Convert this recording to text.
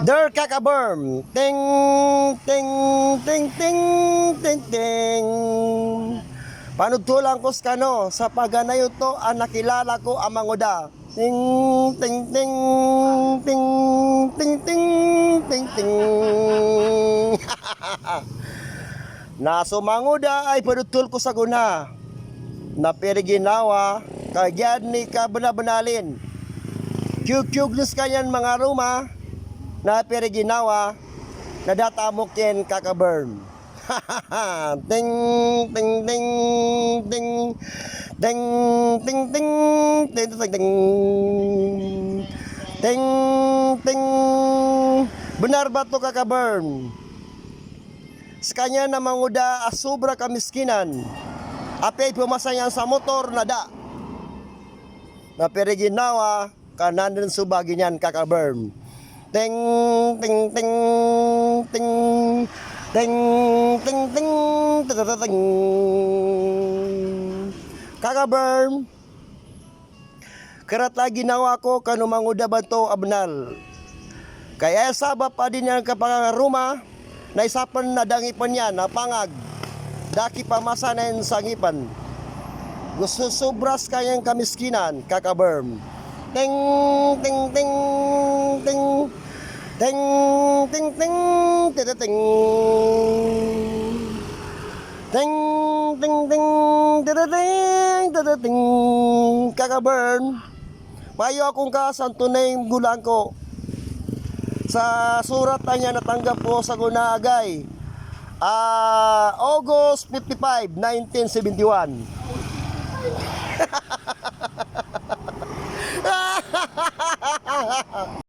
Der kakaberm. Ting, ting, ting, ting, ting, ting. Panugtulang ko skano sa paganayo to ang nakilala ko ang manguda. Ting, ting, ting, ting, ting, ting, ting, ting. Na sumanguda ay panugtul ko sa guna. Na periginawa kagyan ni kabenabenalin. Kyug-kyuglus kanyan mga ruma na periginawa na datamokin kakaburn. Ting ting ting ting ting ting ting ting ting ting ting ting. Benar ba to kakaburn? Sa kanya na manguda sobra kamiskinan. Apay pumasayan sa motor na da. Na periginawa kanan din subagi niyan kakaburn. Ting ting ting ting ting ting ting ting. Kakaburn. Karat lagi ginawa ko kanu manguda banto abnal. Kaya sabab pa din yan kapangaruma na isapan na dangipan yan na pangag. Daki pamasanin sa ngipan. Gusto sobras kayang kamiskinan kakaburn. Ting ting ting ting ting ting ting ting ting ting ting ting ting ting kakaburn. Payo akong kasantunay gulang ko sa surat na niya natanggap ko sa Gunagay August 55, 1971.